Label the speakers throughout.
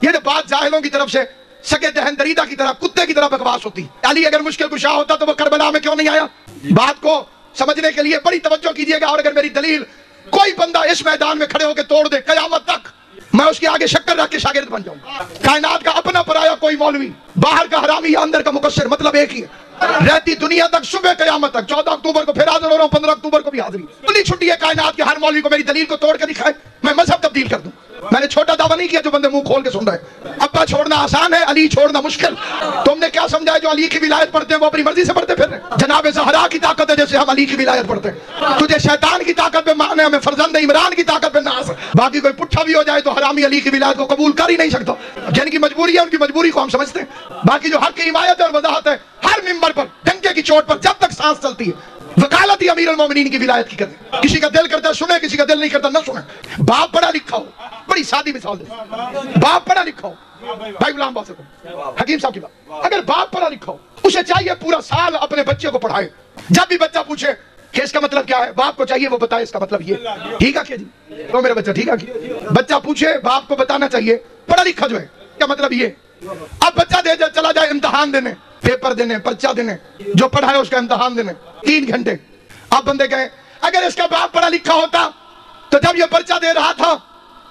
Speaker 1: یہ جو بات جاہلوں کی طرف سے سگے دہن دریدہ کی طرح کتے کی طرح بکواس ہوتی. علی اگر مشکل کشا ہوتا تو وہ کربلا میں کیوں نہیں آیا؟ بات کو سمجھنے کے لیے بڑی توجہ کیجئے گا. اور اگر میری دلیل کوئی بندہ اس میدان میں کھڑے ہو کے توڑ دے قیامت تک میں اس کے آگے شکر رکھ کے شاگرد بن جاؤں. کائنات کا اپنا پرایا کوئی مولوی باہر کا حرامی یا اندر کا مقصر مطلب ایک ہی ہے. رہتی دنیا تک صبح قیامت تک 14 اکتوبر کو پھر حاضر ہو رہا ہوں, 15 اکتوبر کو بھی حاضری. بڑی چھٹی ہے کائنات کے ہر مولوی کو میری دلیل کو توڑ کے دکھائے میں مذہب تبدیل کر دوں. میں نے چھوٹا دعویٰ نہیں کیا جو بندے منہ کھول کے سن رہے. ابا چھوڑنا آسان ہے, علی چھوڑنا مشکل. تم نے کیا سمجھا ہے جو علی کی ولایت پڑھتے ہیں وہ اپنی مرضی سے پڑھتے پھر رہے؟ جناب زہرا کی طاقت ہے جیسے ہم علی کی ولایت پڑھتے ہیں. تجھے شیطان کی طاقت پہ مانے, ہمیں فرزند عمران کی طاقت پہ ناز. باقی کوئی پٹھا بھی ہو جائے تو حرامی علی کی ولایت کو قبول کر ہی نہیں سکتا. جن کی مجبوری ہے ان کی مجبوری کو ہم سمجھتے ہیں. باقی جو حق کی حمایت اور وضاحت ہے ہر ممبر پر ڈنکے کی چوٹ پر جب تک سانس چلتی ہے وکالت ہی امیر المومنین کی ولایت کی کرتے. کسی کا دل کرتا ہے سنے, کسی کا دل نہیں کرتا نہ سنے. باپ پڑھا لکھا ہو, بڑی سادی مثال دے, باپ پڑھا لکھا ہو, بھائی غلام باسط حکیم صاحب کی بات, اگر باپ پڑھا لکھا ہو اسے چاہیے پورا سال اپنے بچے کو پڑھائے. جب بھی بچہ پوچھے کہ اس کا مطلب کیا ہے, باپ کو چاہیے وہ بتائے اس کا مطلب یہ. ٹھیک ہے کیا جی تو میرا بچہ ٹھیک ہے. بچہ پوچھے باپ کو بتانا چاہیے پڑھا لکھا جو ہے کیا مطلب یہ. اب بچہ دے جائے چلا جائے امتحان دینے, پیپر دینے, پرچہ دینے, جو پڑھا ہے اس کا امتحان دینے 3 گھنٹے. اب بندے کہیں اگر اس کا باپ پڑھا لکھا ہوتا تو جب یہ پرچہ دے رہا تھا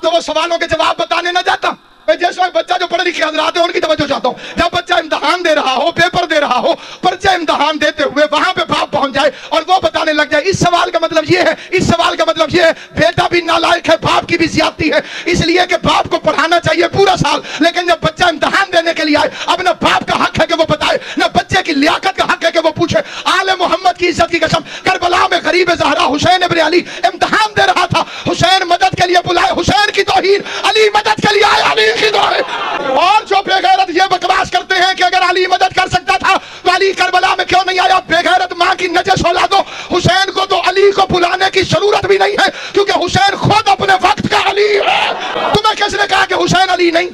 Speaker 1: تو وہ سوالوں کے جواب بتانے نہ جاتا. میں جیسے بچہ جو پڑھے لکھے حضرات ہیں ان کی توجہ چاہتا ہوں. جب بچہ امتحان دے رہا ہو, پیپر دے رہا ہو, پرچہ امتحان دیتے ہوئے وہاں پہ باپ پہنچ جائے اور وہ بتانے لگ جائے اس سوال کا مطلب یہ ہے, اس سوال کا مطلب یہ ہے. بیٹا بھی نالائق ہے, باپ کی بھی زیادتی ہے, اس لیے کہ باپ کو پڑھانا چاہیے پورا سال. لیکن جب بچہ امتحان دینے کے لیے آئے اب نہ باپ کا حق ہے کہ وہ بتائے نہ بچے کی لیاقت کا حق ہے کہ وہ پوچھے. آل محمد کی عزت کی قسم کربلا میں غریب زہرا حسین ابن علی امتحان دے رہا تھا. حسین مدد کے لیے بلائے, حسین کی توہین, علی مدد کے لیے آئے, علی کی توہین. اور جو بے غیرت یہ بکواس کرتے ہیں کہ اگر علی مدد کر سکتا تھا تو علی کربلا میں کیوں نہیں آیا. بے غیرت ماں کی نجس اولادوں, حسین کو تو علی کو بلانے کی ضرورت بھی نہیں ہے کیونکہ حسین خود اپنے وقت کا علی ہے. تمہیں کس نے کہا کہ حسین علی نہیں؟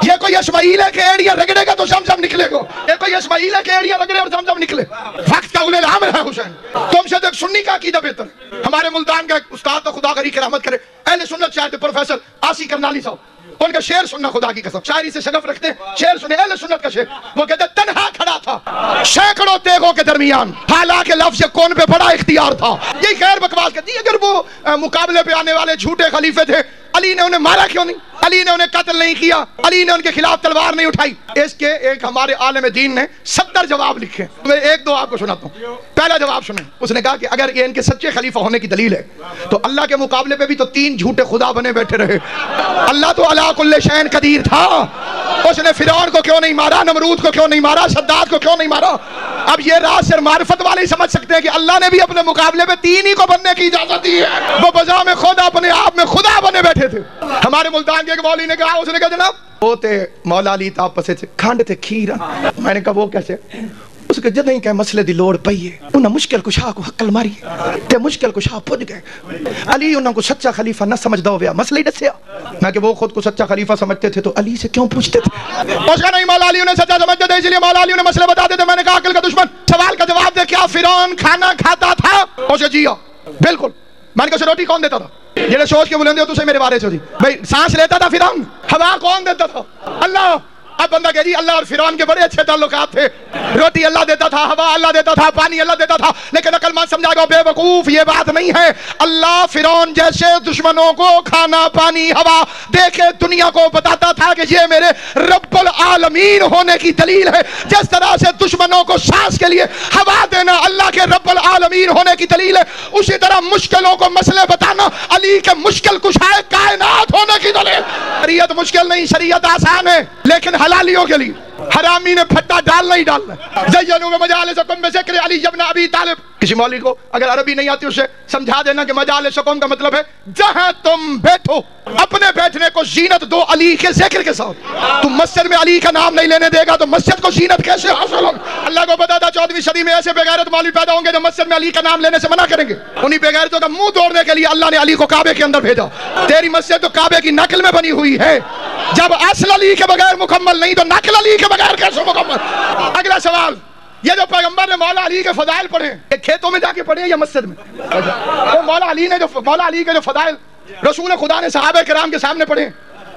Speaker 1: یہ کوئی اسماعیل ہے کہ ایڑیاں رگڑے گا تو زمزم نکلے گا. یہ کوئی اسماعیل ہے کہ ایڑیاں رگڑے اور زمزم نکلے. وقت کا اولے الامر ہے حسین. تم سے تو ایک سنی کا عقیدہ بہتر ہے. ہمارے ملتان کا ایک استاد تو خدا غریب کی رحمت کرے اہل سنت شاعر پروفیسر آسی کرنالی صاحب, ان کا شعر سننا خدا کی قسم, شاعری سے شغف رکھتے ہیں. شعر سنے اہل سنت کا شعر, وہ کہتے ہیں تنہا کھڑا تھا سینکڑوں تیغوں کے درمیان, حالانکہ لفظ کون پہ بڑا اختیار تھا. یہ غیر بکواس کرتی. اگر وہ مقابلے پہ آنے والے جھوٹے خلیفے تھے, علی نے انہیں مارا کیوں نہیں؟ علی نے انہیں قتل نہیں کیا, علی نے ان کے خلاف تلوار نہیں اٹھائی. اس کے ایک ہمارے عالم دین نے 70 جواب لکھے, میں 1-2 آپ کو سناتا ہوں. پہلا جواب سنیں, اس نے کہا کہ اگر یہ ان کے سچے خلیفہ ہونے کی دلیل ہے تو اللہ کے مقابلے پہ بھی تو 3 جھوٹے خدا بنے بیٹھے رہے. اللہ تو علی کل شیء قدیر تھا. اس نے فرعون کو کیوں نہیں مارا, نمرود کو کیوں نہیں مارا, شداد کو کیوں نہیں مارا؟ اب یہ راز صرف معرفت والے ہی سمجھ سکتے ہیں کہ اللہ نے بھی اپنے مقابلے پہ 3 ہی کو بننے کی اجازت دی ہے. وہ بجا میں خود اپنے آپ میں خدا بنے بیٹھے تھے. ہمارے ملتان کے ایک مولوی نے کہا, اس نے کہا جناب وہ تے مولا علی تاپسے سے کھانڈ تے کھیر. میں نے کہا وہ کیسے؟ اس کے جد نہیں کہ مسئلے دی لوڑ پئی ہے, انہاں مشکل کشا کو حقل ماری تے مشکل کشا پج گئے. علی انہاں کو سچا خلیفہ نہ سمجھ دو ویا مسئلہ ہی دسیا. میں کہ وہ خود کو سچا خلیفہ سمجھتے تھے تو علی سے کیوں پوچھتے تھے؟ اس کا نہیں مولا علی انہیں سچا سمجھتے تھے اس لیے مولا علی انہیں مسئلے بتاتے تھے. میں نے کہا عقل کا دشمن, سوال کا جواب دے, کیا فرعون کھانا کھاتا تھا؟ اسے جی ہاں بالکل. میں نے کہا روٹی کون دیتا تھا؟ جڑے سوچ کے بولندے ہو تسے میرے بارے سے جی بھائی سانس لیتا تھا فرعون؟ ہوا کون دیتا تھا؟ اللہ. اب بندہ کہ جی اللہ اور فرعون کے بڑے اچھے تعلقات تھے, روٹی اللہ دیتا تھا, ہوا اللہ دیتا تھا, پانی اللہ دیتا تھا. لیکن عقل مند سمجھا گا بے وقوف, یہ بات نہیں ہے. اللہ فرعون جیسے دشمنوں کو کھانا پانی ہوا دے کے دنیا کو بتاتا تھا کہ یہ میرے رب العالمین ہونے کی دلیل ہے. جس طرح سے دشمنوں کو سانس کے لیے ہوا دینا اللہ کے رب العالمین ہونے کی دلیل ہے, اسی طرح مشکلوں کو مسئلے بتانا علی کے مشکل کشائے کائنات ہونے کی دلیل. شریعت مشکل نہیں, شریعت آسان ہے, لیکن حلالیوں کے لیے. حرامی نے پھٹا ڈالنا ہی ڈالنا. زینوا مجالسکم بذکر علی ابن ابی طالب. کسی مولوی کو اگر عربی نہیں آتی اسے سمجھا دینا کہ مجالسکم کا مطلب ہے جہاں تم بیٹھو اپنے بیٹھنے کو زینت دو علی کے ذکر کے ساتھ. تم مسجد میں علی کا نام نہیں لینے دے گا تو مسجد کو زینت کیسے حاصل ہوگی؟ اللہ کو پتا تھا 14ویں صدی میں ایسے بے غیرت مولوی پیدا ہوں گے جو مسجد میں علی کا نام لینے سے منع کریں گے. انہی بے غیرتوں کا منہ توڑنے کے لیے اللہ نے علی کو کعبے کے اندر بھیجا. تیری مسجد تو کعبے کی نقل میں بنی ہوئی ہے. جب اصل علی کے بغیر مکمل نہیں تو نقل علی کے بغیر کیسے مکمل؟ اگلا سوال, یہ جو پیغمبر نے مولا علی کے فضائل پڑھے یہ کھیتوں میں جا کے پڑھے یا مسجد میں؟ وہ مولا علی کے جو فضائل رسول خدا نے صحابہ کرام کے سامنے پڑھے,